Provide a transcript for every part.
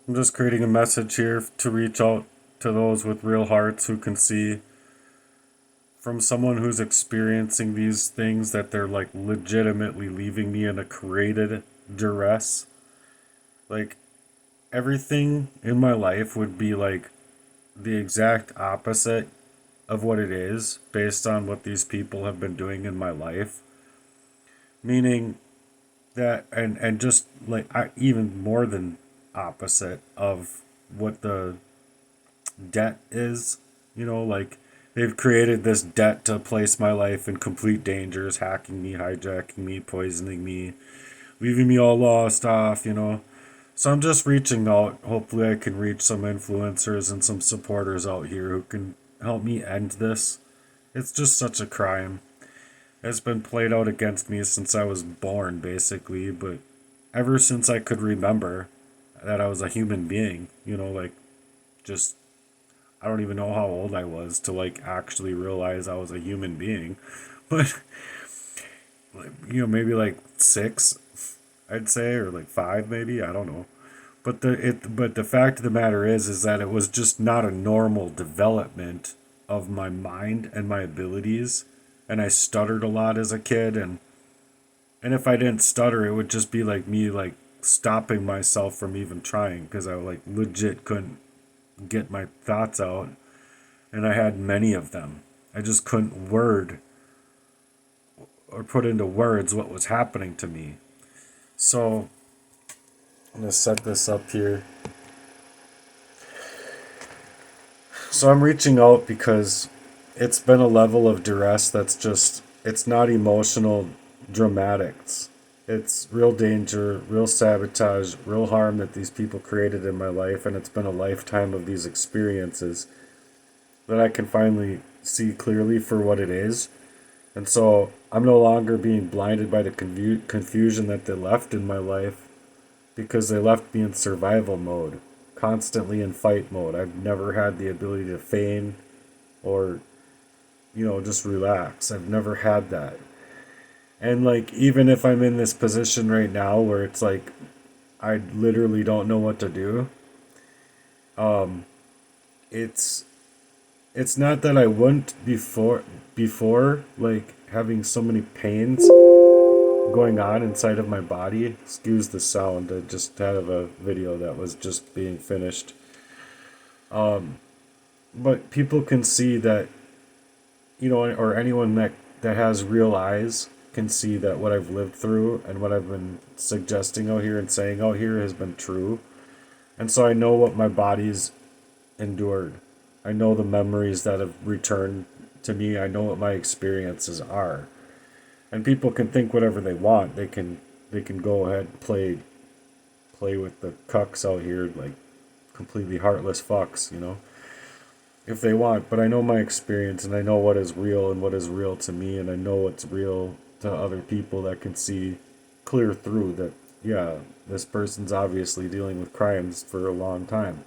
I'm just creating a message here to reach out to those with real hearts who can see from someone who's experiencing these things that they're like legitimately leaving me in a created duress. Like everything in my life would be like the exact opposite of what it is based on what these people have been doing in my life. Meaning that and just like even more than opposite of what the debt is, like they've created this debt to place my life in complete dangers, hacking me, hijacking me, poisoning me, leaving me all lost off. So I'm just reaching out. Hopefully I can reach some influencers and some supporters out here who can help me end this. It's just such a crime. It's been played out against me since I was born, basically, but ever since I could remember that I was a human being, like just I don't even know how old I was to like actually realize I was a human being. But maybe like 6, I'd say, or like 5 maybe, I don't know. But the fact of the matter is that it was just not a normal development of my mind and my abilities, and I stuttered a lot as a kid, and if I didn't stutter, it would just be like me like stopping myself from even trying because I like legit couldn't get my thoughts out, and I had many of them. I just couldn't word or put into words what was happening to me. So I'm gonna set this up here. So I'm reaching out because it's been a level of duress that's just, it's not emotional dramatics. It's real danger, real sabotage, real harm that these people created in my life, and it's been a lifetime of these experiences that I can finally see clearly for what it is. And so I'm no longer being blinded by the confusion that they left in my life because they left me in survival mode, constantly in fight mode. I've never had the ability to feign or, just relax. I've never had that. And like, even if I'm in this position right now where it's like, I literally don't know what to do, it's it's not that I wouldn't before like having so many pains going on inside of my body. Excuse the sound. I just had a video that was just being finished. But people can see that, or anyone that has real eyes can see that what I've lived through and what I've been suggesting out here and saying out here has been true. And so I know what my body's endured. I know the memories that have returned to me. I know what my experiences are. And people can think whatever they want. They can go ahead and play with the cucks out here like completely heartless fucks, if they want. But I know my experience and I know what is real and what is real to me, and I know what's real to other people that can see clear through that, yeah, this person's obviously dealing with crimes for a long time.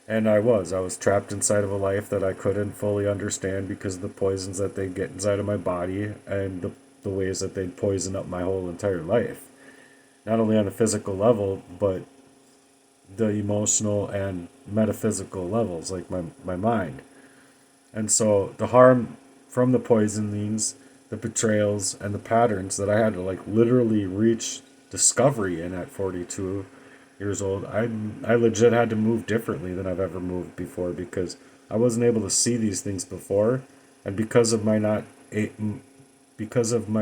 And I was trapped inside of a life that I couldn't fully understand because of the poisons that they get inside of my body and the ways that they'd poison up my whole entire life. Not only on a physical level, but the emotional and metaphysical levels, like my mind. And so the harm from the poisonings, the betrayals, and the patterns that I had to like literally reach discovery in at 42 years old, I legit had to move differently than I've ever moved before because I wasn't able to see these things before, and because of my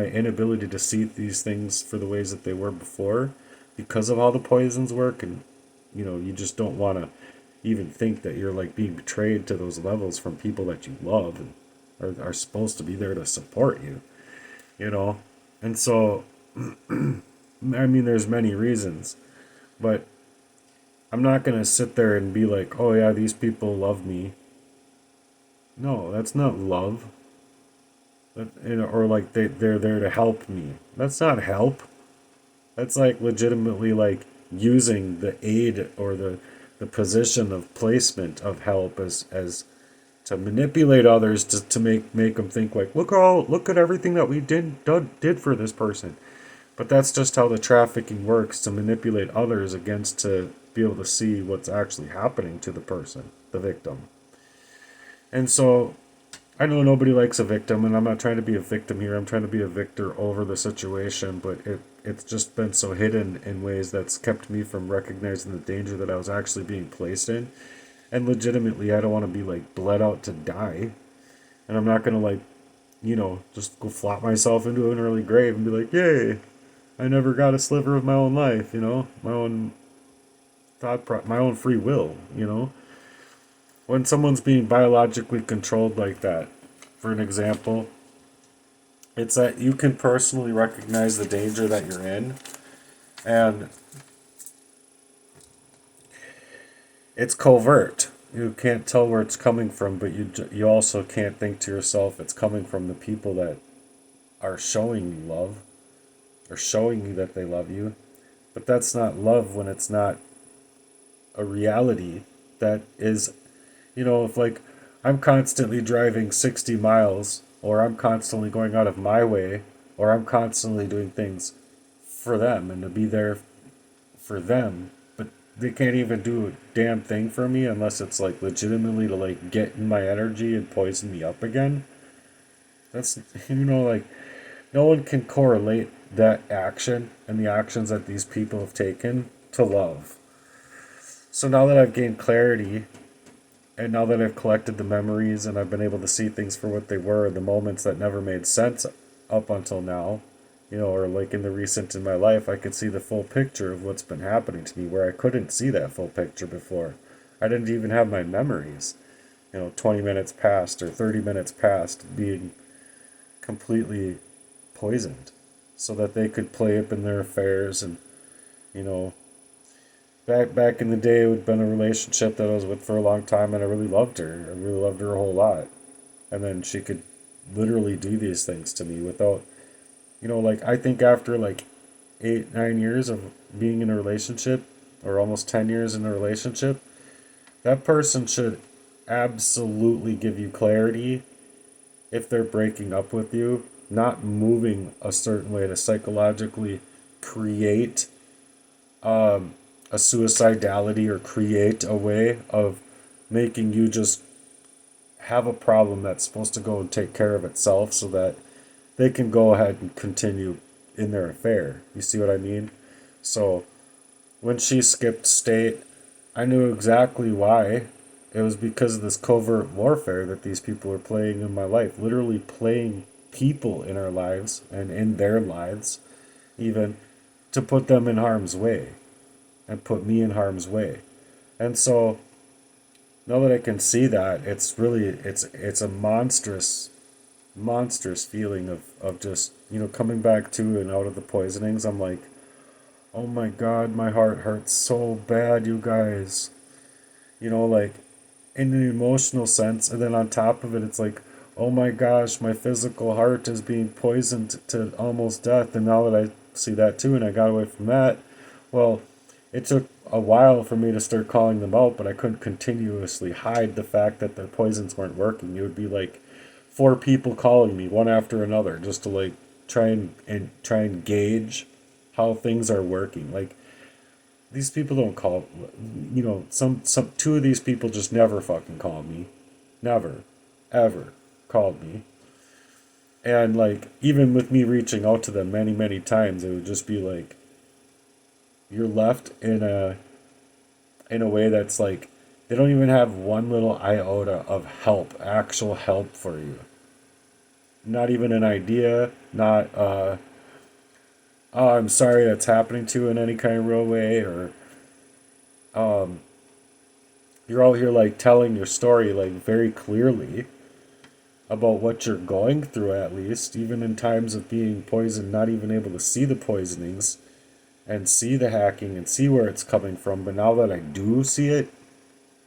inability to see these things for the ways that they were before, because of how the poisons work, and you just don't want to even think that you're like being betrayed to those levels from people that you love and are supposed to be there to support you, you know? And so, I mean, there's many reasons, but I'm not going to sit there and be like, oh yeah, these people love me. No, that's not love. Or like they're there to help me. That's not help. That's like legitimately like using the aid or the position of placement of help as to manipulate others to make them think like, look at everything that we did for this person. But that's just how the trafficking works, to manipulate others against to be able to see what's actually happening to the person, the victim. And so I know nobody likes a victim, and I'm not trying to be a victim here. I'm trying to be a victor over the situation, but it's just been so hidden in ways that's kept me from recognizing the danger that I was actually being placed in. And legitimately, I don't want to be like bled out to die. And I'm not going to like, just go flop myself into an early grave and be like, yay, I never got a sliver of my own life, my own my own free will. When someone's being biologically controlled like that, for an example, it's that you can personally recognize the danger that you're in, and it's covert. You can't tell where it's coming from, but you also can't think to yourself it's coming from the people that are showing you love, or showing you that they love you. But that's not love when it's not a reality that is, if like I'm constantly driving 60 miles, or I'm constantly going out of my way, or I'm constantly doing things for them and to be there for them, but they can't even do a damn thing for me unless it's like legitimately to like get in my energy and poison me up again. That's, like no one can correlate that action and the actions that these people have taken to love. So now that I've gained clarity, and now that I've collected the memories and I've been able to see things for what they were, the moments that never made sense up until now, or like in the recent in my life, I could see the full picture of what's been happening to me where I couldn't see that full picture before. I didn't even have my memories, 20 minutes past or 30 minutes past being completely poisoned so that they could play up in their affairs. And, you know, back in the day, it had been a relationship that I was with for a long time, and I really loved her. I really loved her a whole lot. And then she could literally do these things to me without, like, I think after like 8, 9 years of being in a relationship, or almost 10 years in a relationship, that person should absolutely give you clarity if they're breaking up with you, not moving a certain way to psychologically create a suicidality, or create a way of making you just have a problem that's supposed to go and take care of itself so that they can go ahead and continue in their affair. You see what I mean? So when she skipped state, I knew exactly why. It was because of this covert warfare that these people are playing in my life, literally playing people in our lives and in their lives, even to put them in harm's way and put me in harm's way. And so now that I can see that, it's really it's a monstrous feeling of just, coming back to and out of the poisonings. I'm like, oh my god, my heart hurts so bad, you guys. Like in an emotional sense, and then on top of it, it's like, oh my gosh, my physical heart is being poisoned to almost death. And now that I see that too, and I got away from that, well, it took a while for me to start calling them out, but I couldn't continuously hide the fact that the poisons weren't working. It would be like 4 people calling me one after another just to like try and gauge how things are working. Like, these people don't call, some 2 of these people just never fucking called me. Never, ever called me. And like, even with me reaching out to them many, many times, it would just be like, you're left in a way that's like, they don't even have one little iota of help, actual help for you. Not even an idea, not oh, I'm sorry that's happening to you in any kind of real way, or you're out here like telling your story like very clearly about what you're going through, at least, even in times of being poisoned, not even able to see the poisonings and see the hacking and see where it's coming from. But now that I do see it,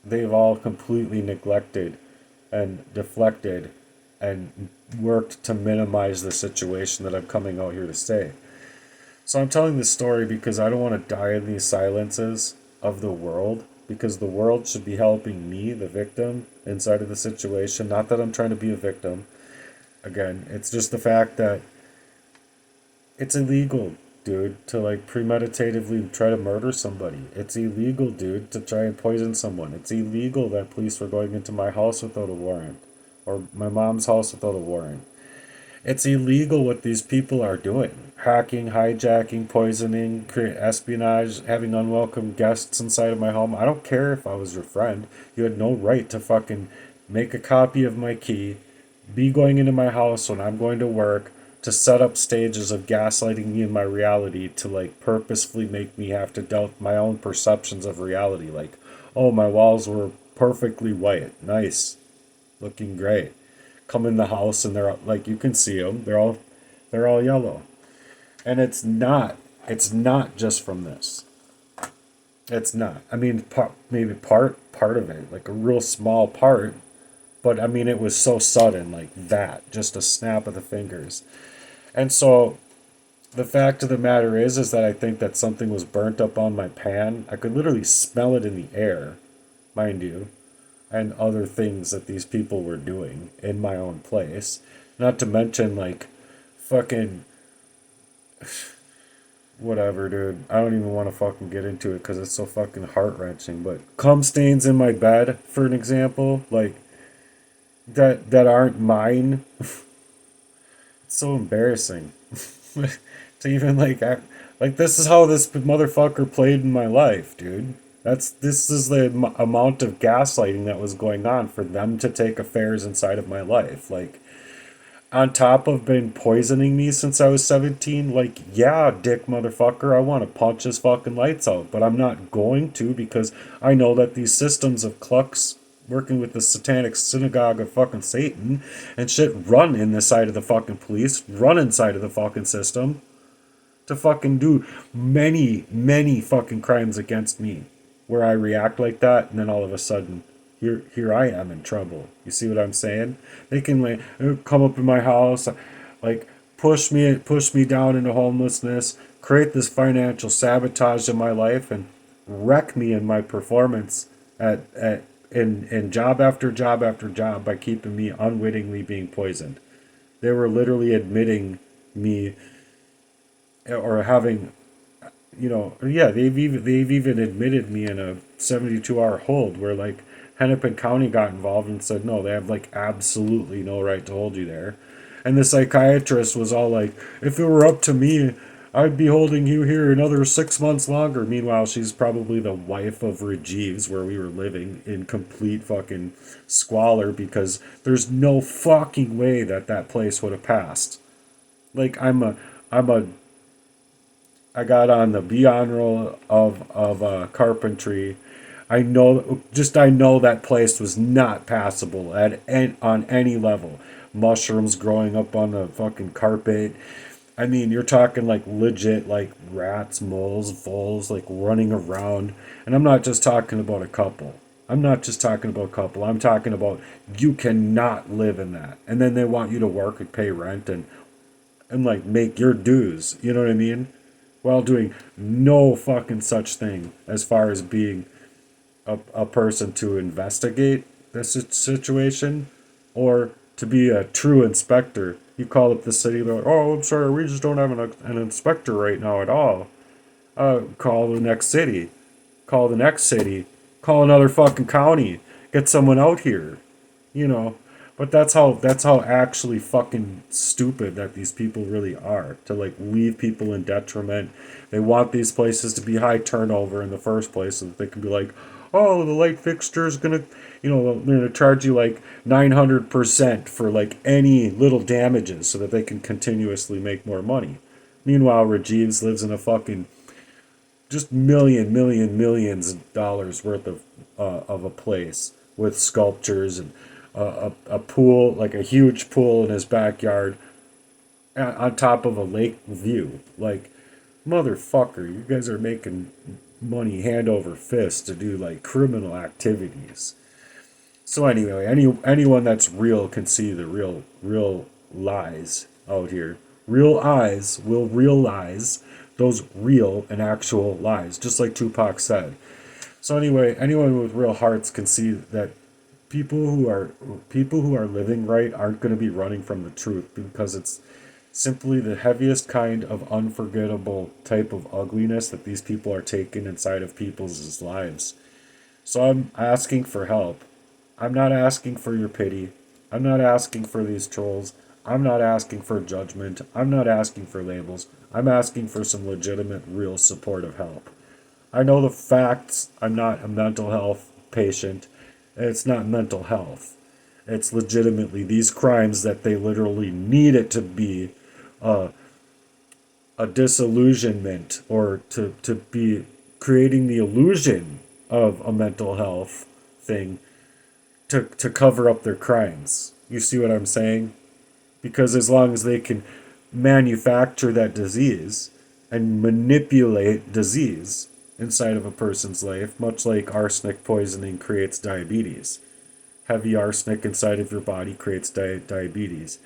they've all completely neglected and deflected and worked to minimize the situation that I'm coming out here to say. So I'm telling this story because I don't want to die in these silences of the world, because the world should be helping me, the victim, inside of the situation. Not that I'm trying to be a victim. Again, it's just the fact that it's illegal dude, to like premeditatively try to murder somebody. It's illegal, dude, to try and poison someone. It's illegal that police were going into my house without a warrant, or my mom's house without a warrant. It's illegal what these people are doing. Hacking, hijacking, poisoning, espionage, having unwelcome guests inside of my home. I don't care if I was your friend. You had no right to fucking make a copy of my key, be going into my house when I'm going to work, to set up stages of gaslighting me in my reality to like purposefully make me have to doubt my own perceptions of reality. Like, oh, my walls were perfectly white. Nice. Looking great. Come in the house and they're like, you can see them. They're all yellow. And it's not just from this. It's not. I mean, maybe part of it, like a real small part, but I mean, it was so sudden, like that, just a snap of the fingers. And so the fact of the matter is that I think that something was burnt up on my pan. I could literally smell it in the air, mind you, and other things that these people were doing in my own place. Not to mention, like, fucking whatever, dude. I don't even want to fucking get into it because it's so fucking heart wrenching. But cum stains in my bed, for an example, like that aren't mine. It's so embarrassing to even like act like this is how this motherfucker played in my life, dude. This is the amount of gaslighting that was going on for them to take affairs inside of my life. Like, on top of been poisoning me since I was 17, like, yeah, dick motherfucker, I want to punch his fucking lights out, but I'm not going to because I know that these systems of clucks working with the satanic synagogue of fucking Satan and shit run in the side of the fucking police, run inside of the fucking system to fucking do many, many fucking crimes against me where I react like that and then all of a sudden here I am in trouble. You see what I'm saying? They can like come up in my house, like push me down into homelessness, create this financial sabotage in my life, and wreck me in my performance at in job after job after job by keeping me unwittingly being poisoned. They were literally admitting me or having yeah, they've even admitted me in a 72-hour hold where like Hennepin County got involved and said no, they have like absolutely no right to hold you there. And the psychiatrist was all like, if it were up to me, I'd be holding you here another 6 months longer. Meanwhile, she's probably the wife of Rajeev's where we were living in complete fucking squalor because there's no fucking way that that place would have passed. Like I'm a I got on the beyond roll of carpentry. I know that place was not passable on any level. Mushrooms growing up on the fucking carpet. I mean, you're talking like legit like rats, moles, voles like running around. And I'm not just talking about a couple. I'm not just talking about a couple. I'm talking about you cannot live in that. And then they want you to work and pay rent and like make your dues. You know what I mean? While doing no fucking such thing as far as being a person to investigate this situation or to be a true inspector. You call up the city, they're like, oh, I'm sorry, we just don't have an inspector right now at all. Call the next city. Call the next city. Call another fucking county. Get someone out here. You know. But that's how actually fucking stupid that these people really are to like leave people in detriment. They want these places to be high turnover in the first place so that they can be like, oh, the light fixture is gonna, they're gonna charge you like 900% for like any little damages so that they can continuously make more money. Meanwhile, Rajiv lives in a fucking just millions of dollars worth of a place with sculptures and a pool, like a huge pool in his backyard on top of a lake view. Like, motherfucker, you guys are making money hand over fist to do like criminal activities. So anyway, anyone that's real can see the real lies out here. Real eyes will realize those real and actual lies, just like Tupac said. So anyway, anyone with real hearts can see that people who are living right aren't going to be running from the truth because it's simply the heaviest kind of unforgettable type of ugliness that these people are taking inside of people's lives. So I'm asking for help. I'm not asking for your pity. I'm not asking for these trolls. I'm not asking for judgment. I'm not asking for labels. I'm asking for some legitimate, real supportive help. I know the facts. I'm not a mental health patient. It's not mental health. It's legitimately these crimes that they literally need it to be a, a disillusionment or to be creating the illusion of a mental health thing to cover up their crimes. You see what I'm saying? Because as long as they can manufacture that disease and manipulate disease inside of a person's life, much like arsenic poisoning creates diabetes. Heavy arsenic inside of your body creates diabetes.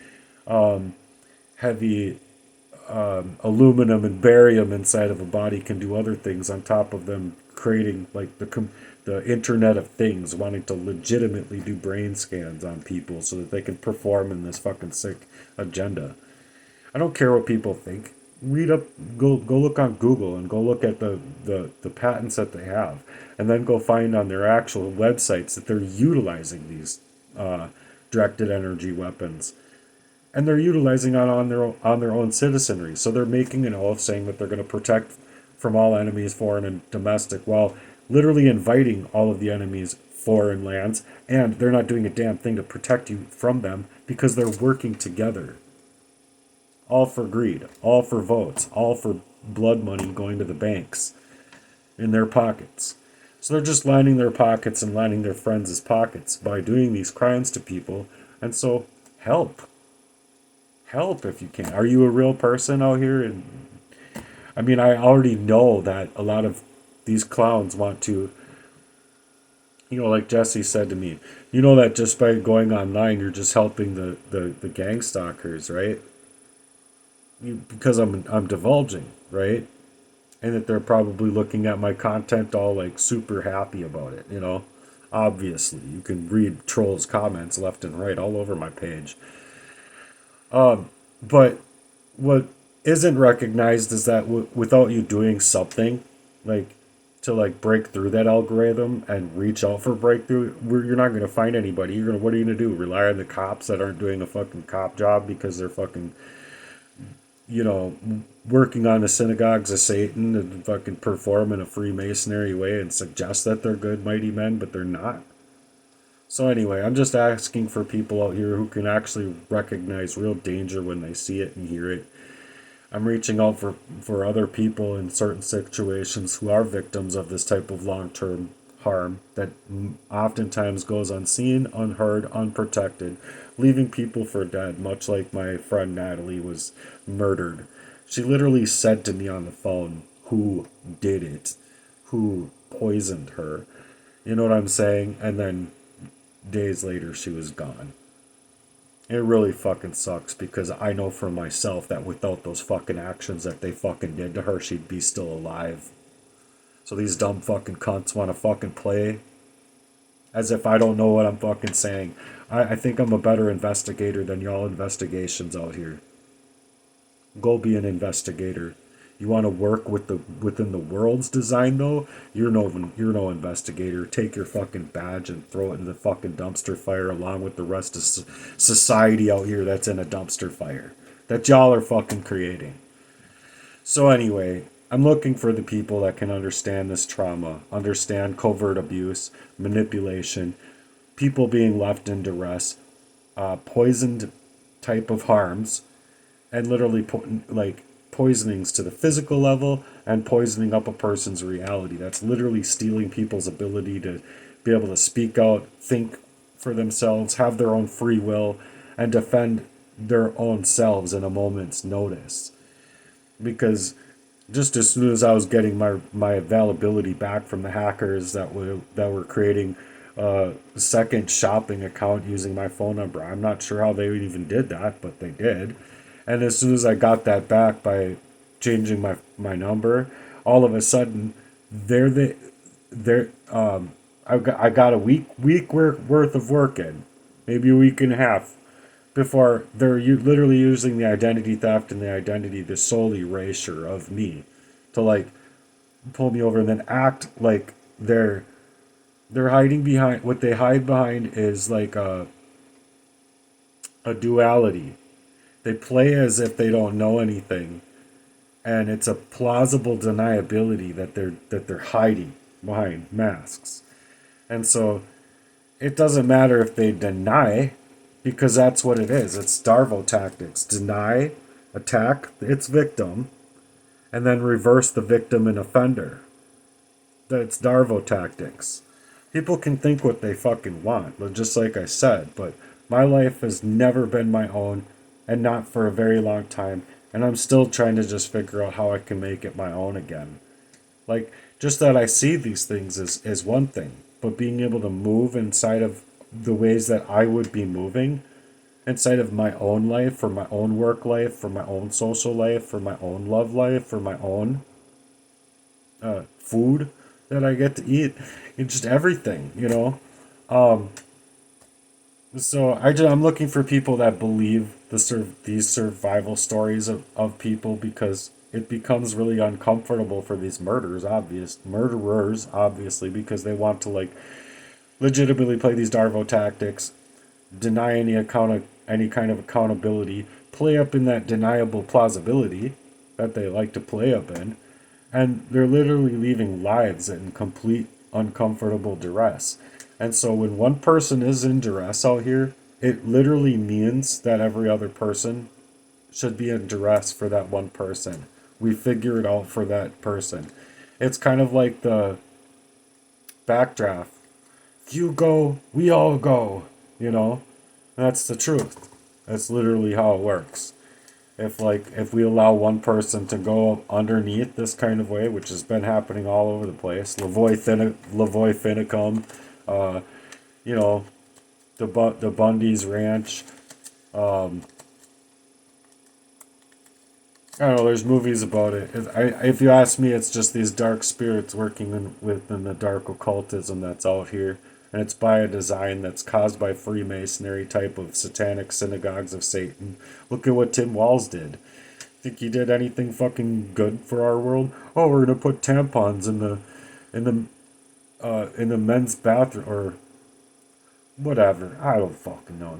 Heavy aluminum and barium inside of a body can do other things on top of them creating like the Internet of Things, wanting to legitimately do brain scans on people so that they can perform in this fucking sick agenda. I don't care what people think. Read up, go look on Google and go look at the patents that they have, and then go find on their actual websites that they're utilizing these directed energy weapons, and they're utilizing it on their own citizenry. So they're making an oath saying that they're going to protect from all enemies, foreign and domestic, while literally inviting all of the enemies foreign lands, and they're not doing a damn thing to protect you from them because they're working together. All for greed, all for votes, all for blood money going to the banks in their pockets. So they're just lining their pockets and lining their friends' pockets by doing these crimes to people. And so help. Help if you can. Are you a real person out here? And I mean, I already know that a lot of these clowns want to, like Jesse said to me, that just by going online, you're just helping the gang stalkers, right? Because I'm divulging, right? And that they're probably looking at my content all like super happy about it. Obviously, you can read trolls' comments left and right all over my page. But what isn't recognized is that without you doing something, like to like break through that algorithm and reach out for breakthrough, you're not going to find anybody. What are you going to do? Rely on the cops that aren't doing a fucking cop job because they're fucking, you know, working on the synagogues of Satan and fucking perform in a Freemasonry way and suggest that they're good mighty men, but they're not. So anyway, I'm just asking for people out here who can actually recognize real danger when they see it and hear it. I'm reaching out for other people in certain situations who are victims of this type of long-term harm that oftentimes goes unseen, unheard, unprotected, leaving people for dead, much like my friend Natalie was murdered. She literally said to me on the phone who did it, who poisoned her. You know what I'm saying? And then days later, she was gone. It really fucking sucks because I know for myself that without those fucking actions that they fucking did to her, she'd be still alive. So these dumb fucking cunts want to fucking play as if I don't know what I'm fucking saying. I think I'm a better investigator than y'all investigations out here. Go be an investigator. You want to work within the world's design though? You're no investigator. Take your fucking badge and throw it in the fucking dumpster fire along with the rest of society out here that's in a dumpster fire that y'all are fucking creating. So anyway, I'm looking for the people that can understand this trauma, understand covert abuse, manipulation, people being left in duress, poisoned type of harms, and literally like poisonings to the physical level and poisoning up a person's reality. That's literally stealing people's ability to be able to speak out, think for themselves, have their own free will, and defend their own selves in a moment's notice. Because just as soon as I was getting my availability back from the hackers that were creating a second shopping account using my phone number, I'm not sure how they even did that, but they did. And as soon as I got that back by changing my number, all of a sudden, they're I got a week worth of work in, maybe a week and a half, before they're literally using the identity theft and the identity, the soul erasure of me, to like pull me over and then act like they're hiding behind, what they hide behind is like a duality. They play as if they don't know anything, and it's a plausible deniability that they're hiding behind masks. And so it doesn't matter if they deny, because that's what it is. It's Darvo tactics: deny, attack its victim, and then reverse the victim and offender. That's Darvo tactics. People can think what they fucking want, but just like I said, but my life has never been my own, and not for a very long time, and I'm still trying to just figure out how I can make it my own again. Like, just that I see these things is one thing, but being able to move inside of the ways that I would be moving, inside of my own life, for my own work life, for my own social life, for my own love life, for my own food that I get to eat, and just everything, you know? Um, so I'm looking for people that believe these survival stories of people, because it becomes really uncomfortable for these murderers, obviously, because they want to like legitimately play these Darvo tactics, deny any kind of accountability, play up in that deniable plausibility that they like to play up in, and they're literally leaving lives in complete uncomfortable duress. And so when one person is in duress out here, it literally means that every other person should be in duress for that one person. We figure it out for that person. It's kind of like the backdraft. If you go, we all go, you know? That's the truth. That's literally how it works. If we allow one person to go underneath this kind of way, which has been happening all over the place, Lavoy Finicum, uh, you know, the Bundy's Ranch. I don't know. There's movies about it. If you ask me, it's just these dark spirits working within the dark occultism that's out here, and it's by a design that's caused by Freemasonry type of satanic synagogues of Satan. Look at what Tim Walz did. Think he did anything fucking good for our world? Oh, we're gonna put tampons in the men's bathroom, or whatever. I don't fucking know.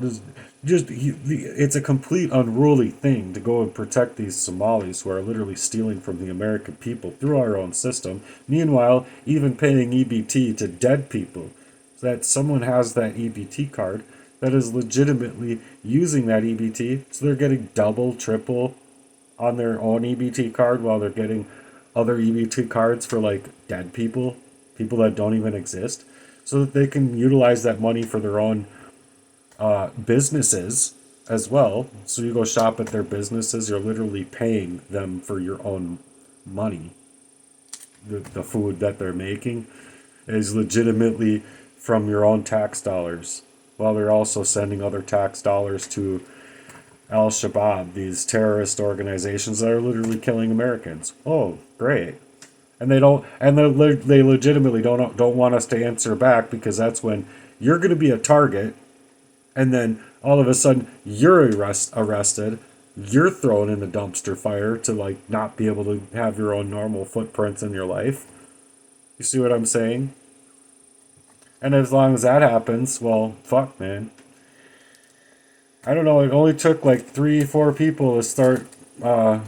It's a complete unruly thing to go and protect these Somalis who are literally stealing from the American people through our own system. Meanwhile, even paying EBT to dead people, so that someone has that EBT card that is legitimately using that EBT, so they're getting double, triple on their own EBT card, while they're getting other EBT cards for like dead people, people that don't even exist, so that they can utilize that money for their own businesses as well. So you go shop at their businesses, you're literally paying them for your own money. The food that they're making is legitimately from your own tax dollars, while they're also sending other tax dollars to Al Shabaab, these terrorist organizations that are literally killing Americans. Oh, great. And they legitimately don't want us to answer back, because that's when you're going to be a target, and then all of a sudden you're arrested, you're thrown in the dumpster fire to like not be able to have your own normal footprints in your life. You see what I'm saying? And as long as that happens, well, fuck, man. I don't know. It only took like 3, 4 people to start the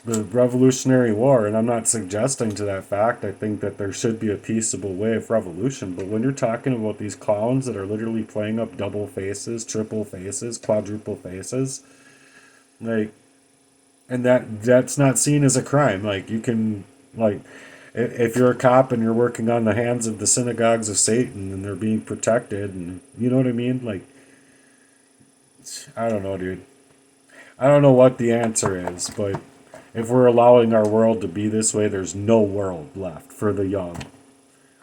Revolutionary War, and I'm not suggesting to that fact. I think that there should be a peaceable way of revolution. But when you're talking about these clowns that are literally playing up double faces, triple faces, quadruple faces, like, and that's not seen as a crime. Like, you can, like, if you're a cop and you're working on the hands of the synagogues of Satan and they're being protected, and you know what I mean, like, I don't know, dude. I don't know what the answer is, but if we're allowing our world to be this way, there's no world left for the young.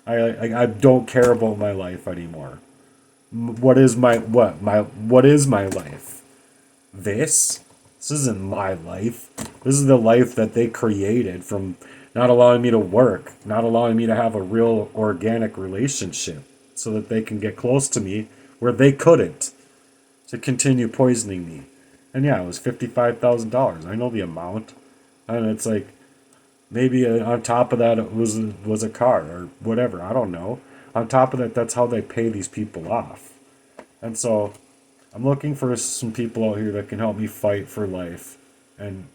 I don't care about my life anymore. What is my life? This isn't my life. This is the life that they created from not allowing me to work, not allowing me to have a real organic relationship, so that they can get close to me where they couldn't. to continue poisoning me. And yeah, it was $55,000. I know the amount. And it's like, maybe on top of that, it was a car or whatever. I don't know. On top of that, that's how they pay these people off. And so I'm looking for some people out here that can help me fight for life and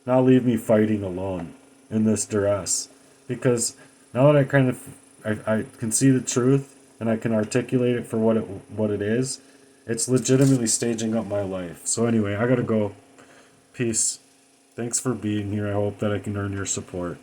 not leave me fighting alone in this duress. Because now that I kind of I can see the truth and I can articulate it for what it is, it's legitimately staging up my life. So anyway, I gotta go. Peace. Thanks for being here. I hope that I can earn your support.